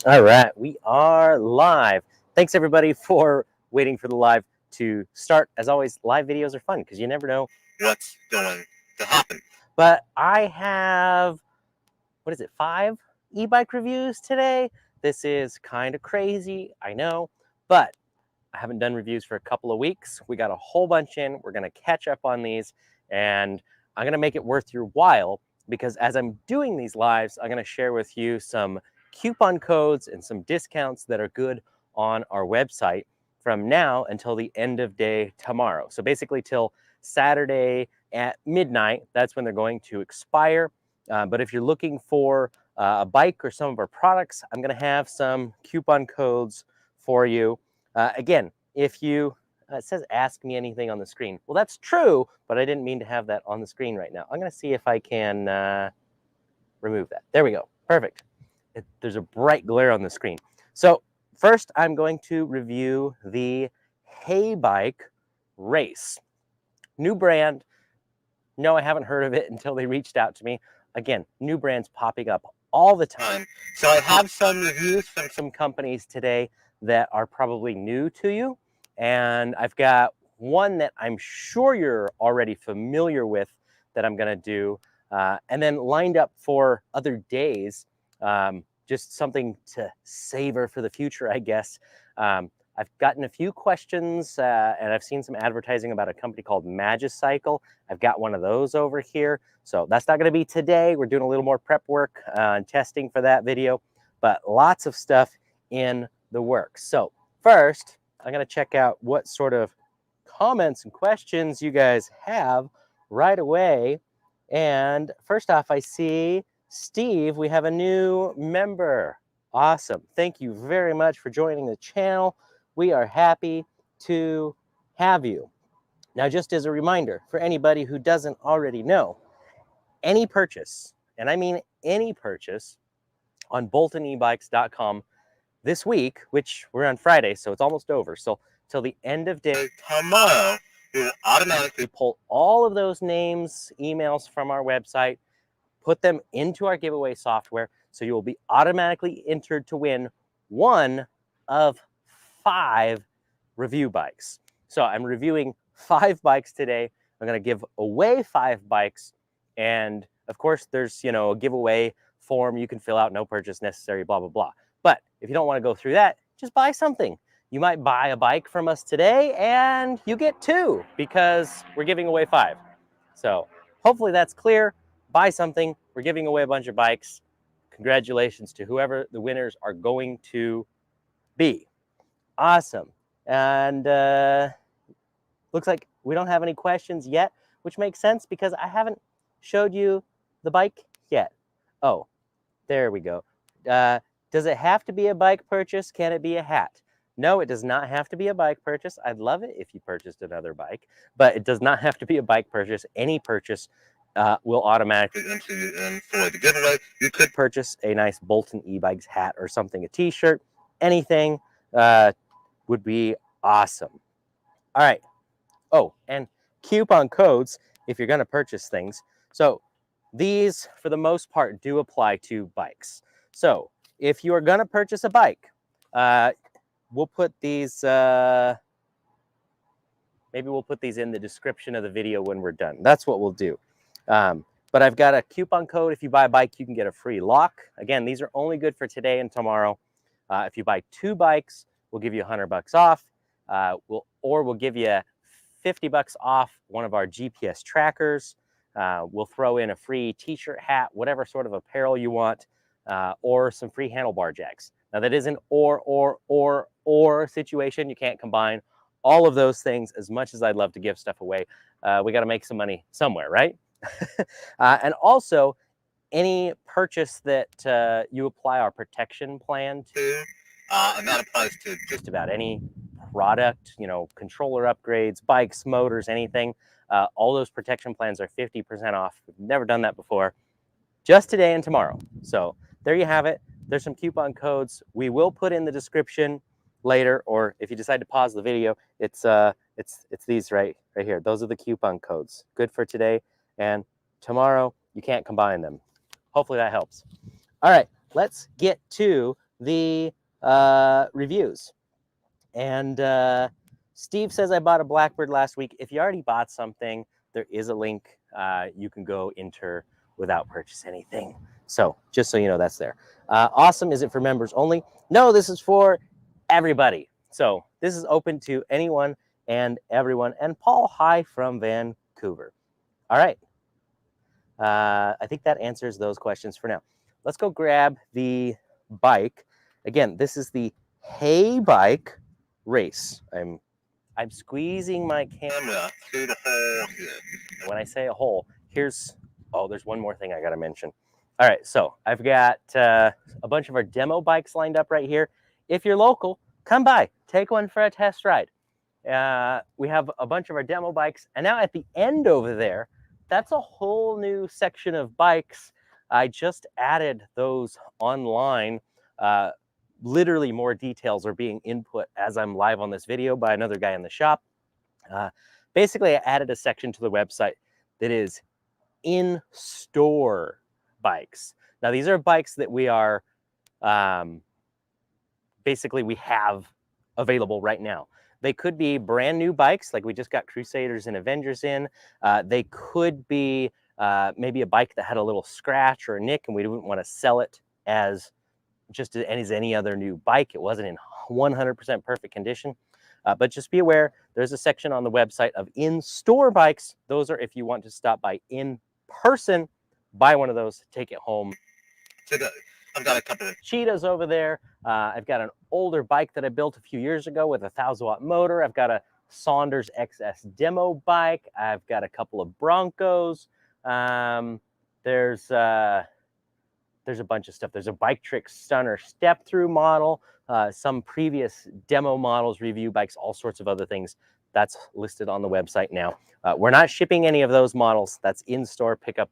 All right, we are live. Thanks everybody for waiting for the live to start. As always, live videos are fun because you never know what's going to happen. But I have, what is it, 5 e-bike reviews today. This is kind of crazy, I know, but I haven't done reviews for a couple of weeks. We got a whole bunch in. We're going to catch up on these, and I'm going to make it worth your while because as I'm doing these lives, I'm going to share with you some coupon codes and some discounts that are good on our website from now until the end of day tomorrow. So basically till Saturday at midnight, that's when they're going to expire. But if you're looking for a bike or some of our products, I'm going to have some coupon codes for you. Again, if you, it says ask me anything on the screen. Well, that's true, but I didn't mean to have that on the screen right now. I'm going to see if I can remove that. There we go. Perfect. There's a bright glare on the screen. So first, I'm going to review the HeyBike Race. New brand. No, I haven't heard of it until they reached out to me. Again, new brands popping up all the time. So I have some reviews from some companies today that are probably new to you. And I've got one that I'm sure you're already familiar with that I'm going to do. And then lined up for other days, just something to savor for the future, I guess. I've gotten a few questions and I've seen some advertising about a company called Magicycle. I've got one of those over here. So that's not going to be today. We're doing a little more prep work and testing for that video, but lots of stuff in the works. So first, I'm going to check out what sort of comments and questions you guys have right away. And first off, I see Steve, we have a new member. Awesome. Thank you very much for joining the channel. We are happy to have you. Now, just as a reminder, for anybody who doesn't already know, any purchase, and I mean any purchase, on boltonebikes.com this week, which we're on Friday, so it's almost over. So till the end of day tomorrow, you will automatically pull all of those names, emails from our website, put them into our giveaway software, so you will be automatically entered to win one of 5 review bikes. So I'm reviewing 5 bikes today. I'm going to give away 5 bikes, and of course there's, you know, a giveaway form you can fill out, no purchase necessary, blah blah blah. But if you don't want to go through that, just buy something. You might buy a bike from us today and you get 2 because we're giving away 5. So hopefully that's clear. Buy something. We're giving away a bunch of bikes. Congratulations to whoever the winners are going to be. Awesome. And looks like we don't have any questions yet, which makes sense because I haven't showed you the bike yet. Oh, there we go. Does it have to be a bike purchase? Can it be a hat? No, it does not have to be a bike purchase. I'd love it if you purchased another bike, but it does not have to be a bike purchase. Any purchase will automatically enter you in for the giveaway. You could purchase a nice Bolton e-bikes hat or something, a t-shirt, anything would be awesome. All right. Oh, and coupon codes if you're going to purchase things. So these, for the most part, do apply to bikes. So if you are going to purchase a bike, we'll put these, maybe we'll put these in the description of the video when we're done. That's what we'll do. But I've got a coupon code. If you buy a bike, you can get a free lock. Again, these are only good for today and tomorrow. If you buy 2 bikes, we'll give you $100 off. We'll give you $50 off one of our GPS trackers. We'll throw in a free t-shirt, hat, whatever sort of apparel you want, or some free handlebar jacks. Now that is an or situation. You can't combine all of those things. As much as I'd love to give stuff away, we got to make some money somewhere, right? And also, any purchase that you apply our protection plan to, and that applies to just about any product, you know, controller upgrades, bikes, motors, anything. All those protection plans are 50% off. We've never done that before, just today and tomorrow. So there you have it. There's some coupon codes we will put in the description later, or if you decide to pause the video, it's these right here. Those are the coupon codes, good for today and tomorrow. You can't combine them. Hopefully that helps. All right, let's get to the reviews. And Steve says, I bought a Blackbird last week. If you already bought something, there is a link you can go enter without purchase anything. So just so you know, that's there. Awesome. Is it for members only? No, this is for everybody. So this is open to anyone and everyone. And Paul, hi from Vancouver. All right. I think that answers those questions for now. Let's go grab the bike. Again, this is the HeyBike race. I'm squeezing my camera through the hole here. And when I say a hole, here's, oh, there's one more thing I got to mention. All right, so I've got a bunch of our demo bikes lined up right here. If you're local, come by, take one for a test ride. We have a bunch of our demo bikes, and now at the end over there, that's a whole new section of bikes. I just added those online. Literally more details are being input as I'm live on this video by another guy in the shop. Basically, I added a section to the website that is in-store bikes. Now, these are bikes that we are, basically we have available right now. They could be brand new bikes, like we just got Crusaders and Avengers in. They could be maybe a bike that had a little scratch or a nick and we didn't want to sell it as just as any other new bike. It wasn't in 100% perfect condition. But just be aware, there's a section on the website of in-store bikes. Those are if you want to stop by in person, buy one of those, take it home. I've got a couple of cheetahs over there. I've got an older bike that I built a few years ago with a 1,000-watt motor. I've got a Saunders XS demo bike. I've got a couple of Broncos. There's a bunch of stuff. There's a Bike Trick Stunner step-through model, some previous demo models, review bikes, all sorts of other things. That's listed on the website now. We're not shipping any of those models. That's in-store pickup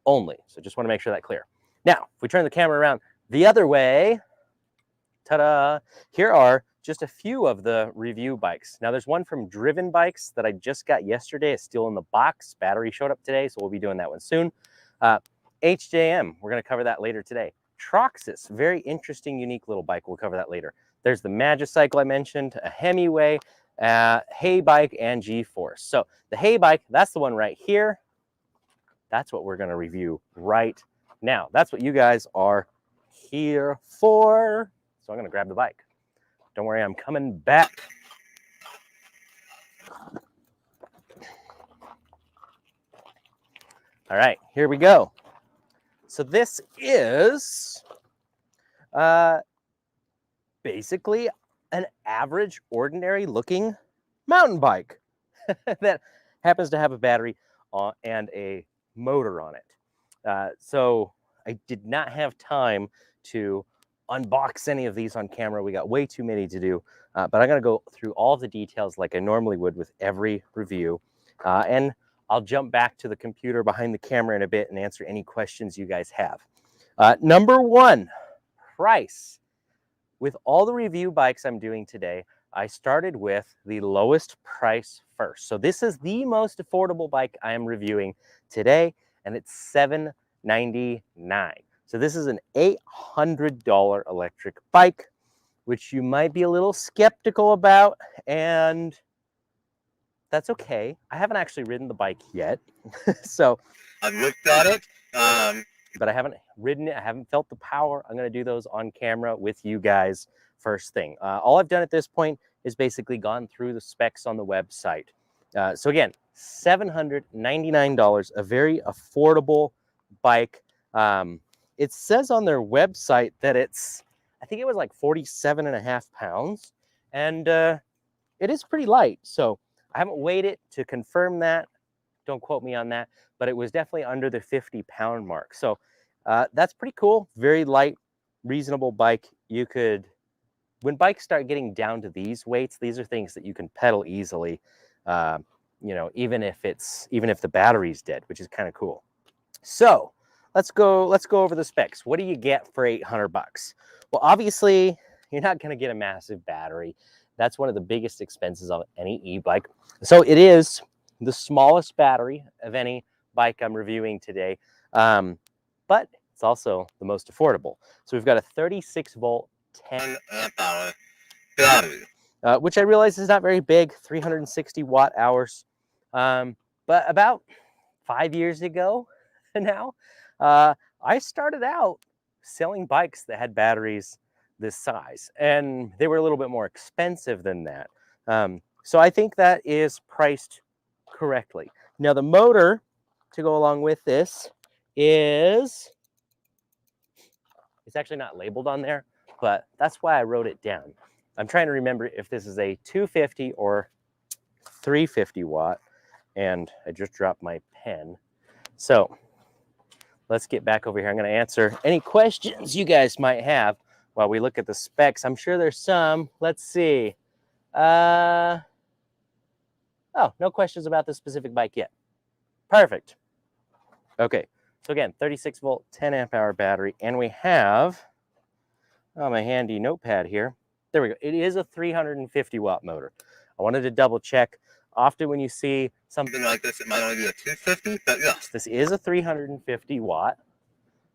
only. So just want to make sure that's clear. Now, if we turn the camera around the other way, ta-da, here are just a few of the review bikes. Now, there's one from Driven Bikes that I just got yesterday. It's still in the box. Battery showed up today, so we'll be doing that one soon. HJM, we're going to cover that later today. Troxus, very interesting, unique little bike. We'll cover that later. There's the Magicycle I mentioned, a Hemiway, HeyBike, and G-Force. So the HeyBike, that's the one right here. That's what we're going to review right now. That's what you guys are here for. So I'm going to grab the bike. Don't worry, I'm coming back. All right, here we go. So this is basically an average, ordinary looking mountain bike that happens to have a battery and a motor on it. So I did not have time to unbox any of these on camera. We got way too many to do, but I'm going to go through all the details like I normally would with every review. And I'll jump back to the computer behind the camera in a bit and answer any questions you guys have. Number one, price. With all the review bikes I'm doing today, I started with the lowest price first. So this is the most affordable bike I am reviewing today, and it's $799. So this is an $800 electric bike, which you might be a little skeptical about, and that's okay. I haven't actually ridden the bike yet. So I've looked at it, but I haven't ridden it. I haven't felt the power. I'm going to do those on camera with you guys first thing. All I've done at this point is basically gone through the specs on the website. So again, $799, a very affordable bike. It says on their website that it's, I think it was like 47.5 pounds, and it is pretty light. So I haven't weighed it to confirm that. Don't quote me on that, but it was definitely under the 50-pound mark. So that's pretty cool. Very light, reasonable bike. You could, when bikes start getting down to these weights, these are things that you can pedal easily. You know, even if the battery's dead, which is kind of cool. So let's go over the specs. What do you get for $800? Well, obviously, you're not going to get a massive battery. That's one of the biggest expenses of any e-bike. So it is the smallest battery of any bike I'm reviewing today, but it's also the most affordable. So we've got a 36-volt 10 amp hour battery, which I realize is not very big, 360 watt hours. But about 5 years ago now, I started out selling bikes that had batteries this size, and they were a little bit more expensive than that. So I think that is priced correctly. Now the motor to go along with this is, it's actually not labeled on there, but that's why I wrote it down. I'm trying to remember if this is a 250 or 350 watt, and I just dropped my pen. So let's get back over here. I'm going to answer any questions you guys might have while we look at the specs. I'm sure there's some. Let's see. Oh, no questions about this specific bike yet. Perfect. Okay, so again, 36 volt, 10 amp hour battery, and we have, oh, my handy notepad here. There we go. It is a 350 watt motor. I wanted to double check. Often when you see something like this, it might only be a 250, but yes, this is a 350 watt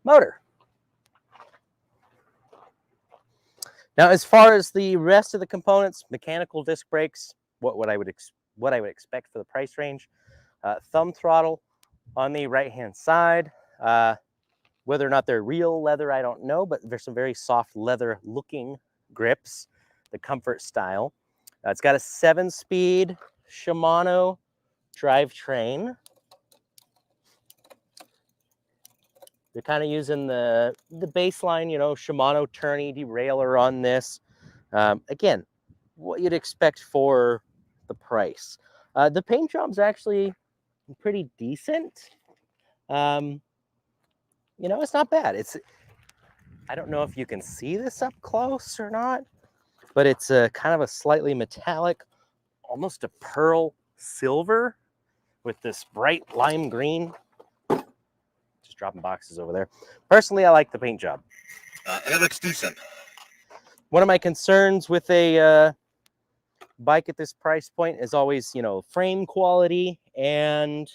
motor. Now, as far as the rest of the components, mechanical disc brakes, what I would expect for the price range, thumb throttle on the right-hand side. Whether or not they're real leather, I don't know, but there's some very soft leather-looking grips, the Comfort style. It's got a 7-speed Shimano drivetrain. They're kind of using the baseline, you know, Shimano tourney derailleur on this. Again, what you'd expect for the price. The paint job's actually pretty decent. You know, it's not bad. I don't know if you can see this up close or not, but it's a kind of a slightly metallic, almost a pearl silver with this bright lime green. Just dropping boxes over there. Personally, I like the paint job. It looks decent. One of my concerns with a bike at this price point is always, you know, frame quality. And,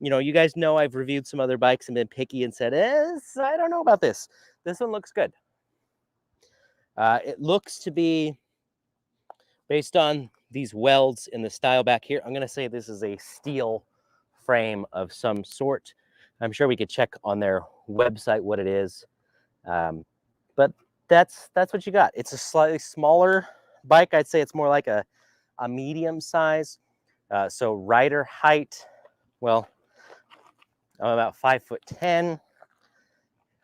you know, you guys know I've reviewed some other bikes and been picky and said, I don't know about this. This one looks good. It looks to be, based on these welds in the style back here, I'm going to say this is a steel frame of some sort. I'm sure we could check on their website what it is. But that's what you got. It's a slightly smaller bike. I'd say it's more like a medium size. So rider height, well, I'm about 5'10".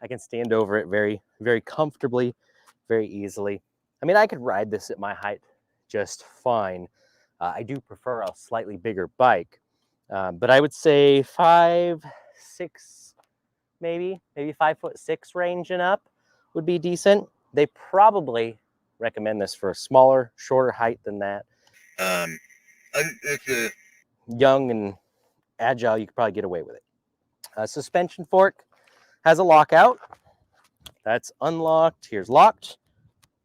I can stand over it very, very comfortably, very easily. I mean, I could ride this at my height just fine. I do prefer a slightly bigger bike, but I would say 5'6", maybe 5'6" range and up would be decent. They probably recommend this for a smaller, shorter height than that. If you're young and agile, you could probably get away with it. Suspension fork has a lockout. That's unlocked. Here's locked,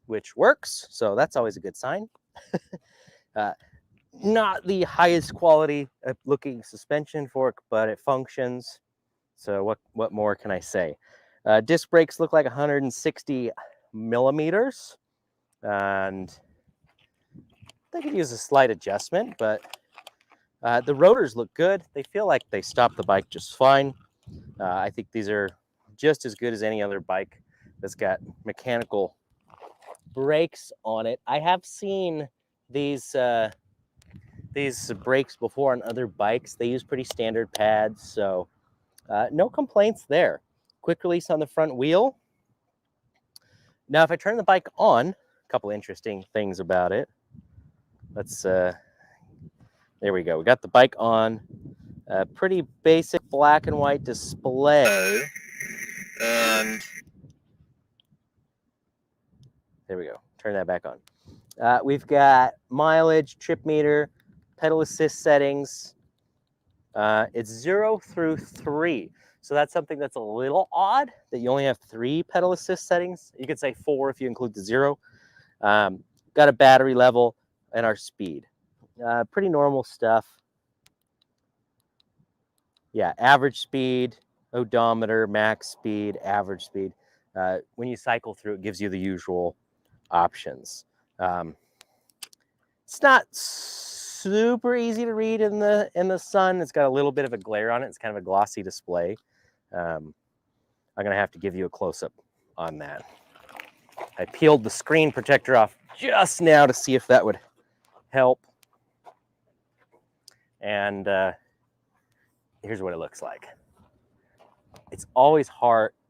which works. So that's always a good sign. Not the highest quality looking suspension fork, but it functions. So what more can I say? Disc brakes look like 160 millimeters. And they could use a slight adjustment, but the rotors look good. They feel like they stop the bike just fine. I think these are just as good as any other bike that's got mechanical brakes on it. I have seen these brakes before on other bikes. They use pretty standard pads, so no complaints there. Quick release on the front wheel. Now, if I turn the bike on, a couple interesting things about it. Let's, there we go. We got the bike on. Pretty basic black and white display. And there we go. Turn that back on. We've got mileage, trip meter, pedal assist settings. It's 0 through 3. So that's something that's a little odd, that you only have 3 pedal assist settings. You could say 4 if you include the 0. Got a battery level and our speed. Pretty normal stuff. Yeah, average speed, odometer, max speed, average speed. When you cycle through, it gives you the usual options. It's not super easy to read in the sun. It's got a little bit of a glare on it. It's kind of a glossy display. I'm gonna have to give you a close-up on that. I peeled the screen protector off just now to see if that would help. And here's what it looks like. It's always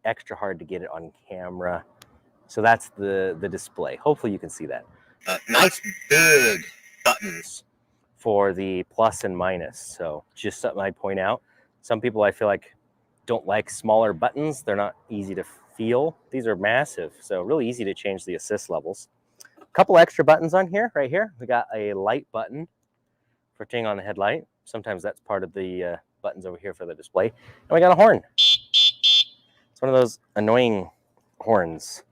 extra hard to get it on camera. So that's the display. Hopefully you can see that. Nice big buttons for the plus and minus. So just something I'd point out. Some people I feel like don't like smaller buttons. They're not easy to feel. These are massive, so really easy to change the assist levels. A couple extra buttons on here, right here. We got a light button for turning on the headlight. Sometimes that's part of the buttons over here for the display. And we got a horn. It's one of those annoying horns.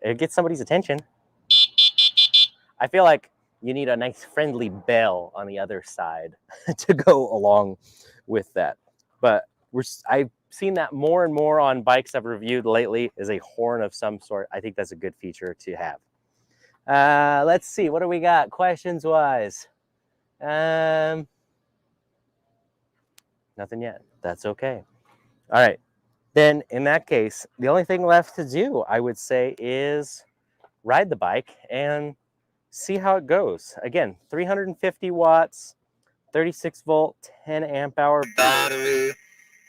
It gets somebody's attention. I feel like you need a nice friendly bell on the other side to go along with that. But I've seen that more and more on bikes I've reviewed lately, is a horn of some sort. I think that's a good feature to have. Let's see, what do we got questions wise? Nothing yet. That's okay. All right. Then in that case, the only thing left to do, I would say, is ride the bike and see how it goes. Again, 350 watts, 36 volt, 10 amp hour battery,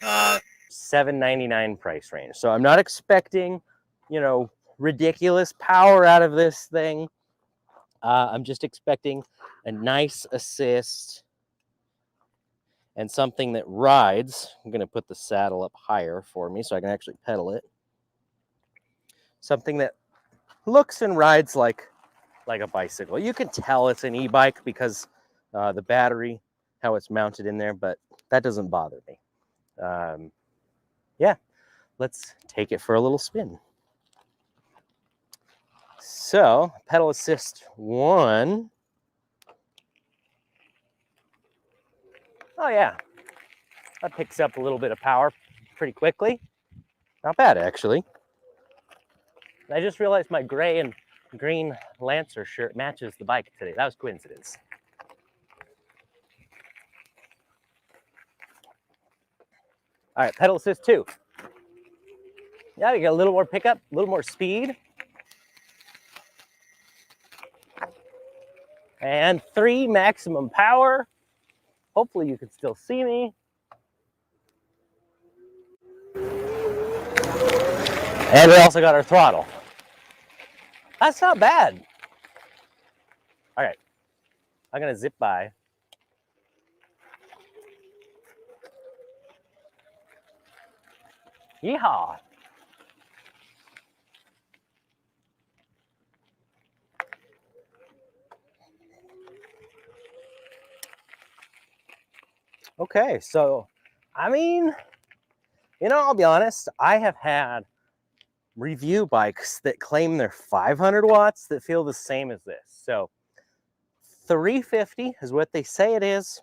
$799 price range. So I'm not expecting, you know, ridiculous power out of this thing. I'm just expecting a nice assist and something that rides. I'm going to put the saddle up higher for me so I can actually pedal it. Something that looks and rides like a bicycle. You can tell it's an e-bike because the battery, how it's mounted in there, but that doesn't bother me. Yeah, let's take it for a little spin. So, pedal assist 1. Oh yeah, that picks up a little bit of power pretty quickly. Not bad, actually. I just realized my gray and green Lancer shirt matches the bike today. That was coincidence. All right, pedal assist 2. Yeah, you got a little more pickup, a little more speed. And 3, maximum power. Hopefully you can still see me. And we also got our throttle. That's not bad. All right, I'm gonna zip by. Yeehaw. Okay, so, I mean, you know, I'll be honest, I have had review bikes that claim they're 500 watts that feel the same as this. So 350 is what they say it is.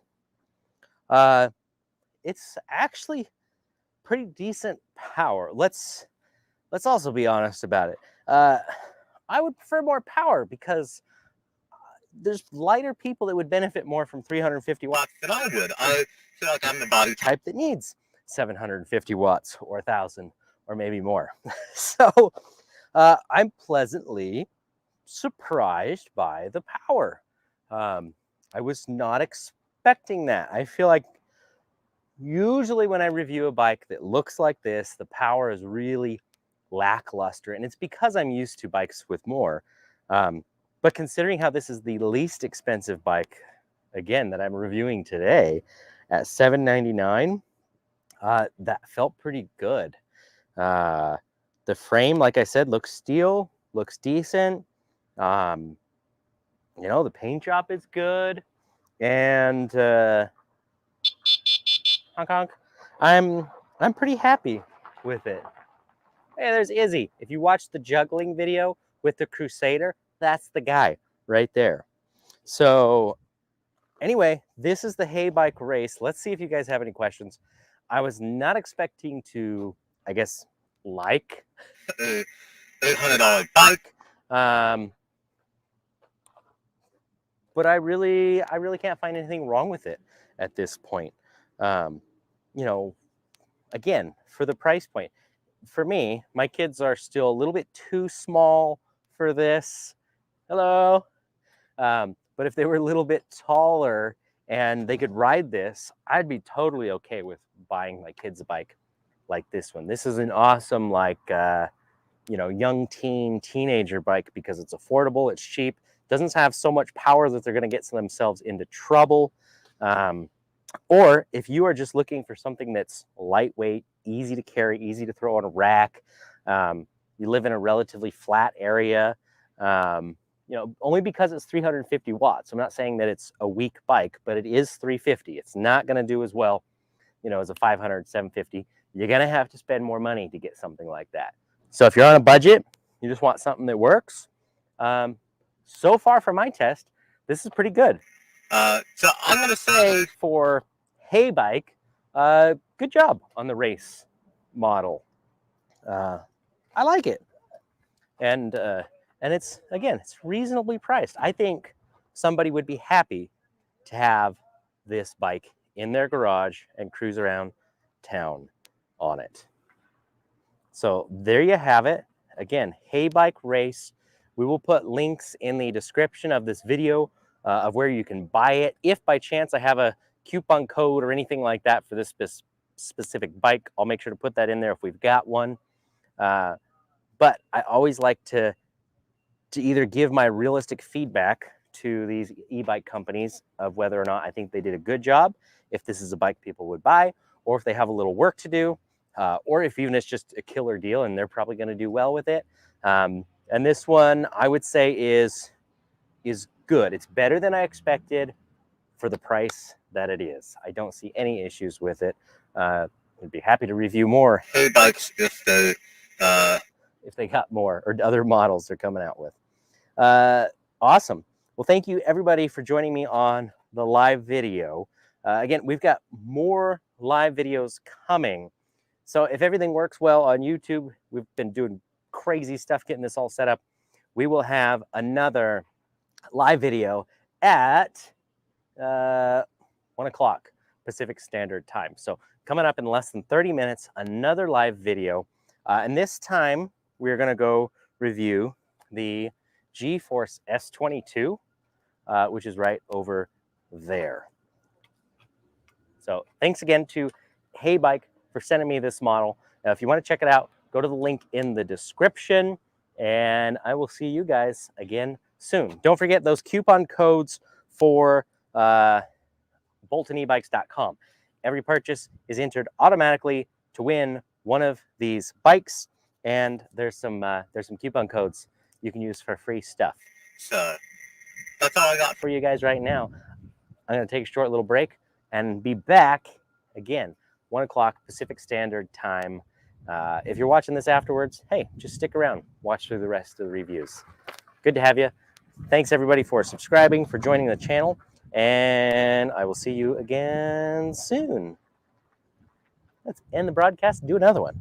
It's actually pretty decent power. Let's also be honest about it. I would prefer more power because there's lighter people that would benefit more from 350 watts than I would. I feel like I'm the body type that needs 750 watts or 1,000 or maybe more. So I'm pleasantly surprised by the power. I was not expecting that. I feel like usually when I review a bike that looks like this, the power is really lackluster, and it's because I'm used to bikes with more. But considering how this is the least expensive bike, again, that I'm reviewing today at $799, that felt pretty good. The frame, like I said, looks steel, looks decent. You know, the paint job is good. And honk honk. I'm pretty happy with it. Hey, there's Izzy. If you watch the juggling video with the Crusader, that's the guy right there. So anyway, this is the HeyBike race. Let's see if you guys have any questions. I was not expecting to, I guess, like $800 bike. But I really can't find anything wrong with it at this point. You know, again, for the price point, for me, my kids are still a little bit too small for this. Hello. But if they were a little bit taller and they could ride this, I'd be totally okay with buying my kids a bike like this one. This is an awesome, like, you know, young teenager bike because it's affordable, it's cheap, doesn't have so much power that they're going to get themselves into trouble. Or if you are just looking for something that's lightweight, easy to carry, easy to throw on a rack, you live in a relatively flat area, you know, only because it's 350 watts. I'm not saying that it's a weak bike, but it is 350. It's not going to do as well, you know, as a 500, 750. You're going to have to spend more money to get something like that. So if you're on a budget, you just want something that works. So far from my test, this is pretty good. So I'm going to say for HeyBike, good job on the race model. I like it. And it's, again, it's reasonably priced. I think somebody would be happy to have this bike in their garage and cruise around town on it. So there you have it. Again, HeyBike race. We will put links in the description of this video of where you can buy it. If by chance I have a coupon code or anything like that for this specific bike, I'll make sure to put that in there if we've got one. But I always like to either give my realistic feedback to these e-bike companies of whether or not I think they did a good job, if this is a bike people would buy, or if they have a little work to do, or if even it's just a killer deal and they're probably going to do well with it. And this one, I would say, is good. It's better than I expected for the price that it is. I don't see any issues with it. I'd be happy to review more HeyBikes if they got more or other models they're coming out with. Awesome. Well, thank you everybody for joining me on the live video. Again, we've got more live videos coming. So if everything works well on YouTube, we've been doing crazy stuff getting this all set up. We will have another live video at 1 o'clock Pacific Standard Time. So coming up in less than 30 minutes, another live video. And this time we're going to go review the G-Force S22, which is right over there. So thanks again to HeyBike for sending me this model. Now, if you want to check it out, go to the link in the description, and I will see you guys again soon. Don't forget those coupon codes for BoltonEbikes.com. Every purchase is entered automatically to win one of these bikes, and there's some coupon codes you can use for free stuff. So that's all I got for you guys right now. I'm going to take a short little break and be back again 1 o'clock Pacific Standard Time. If you're watching this afterwards, hey, just stick around, watch through the rest of the reviews. Good to have you. Thanks everybody for subscribing, for joining the channel, and I will see you again soon. Let's end the broadcast and do another one.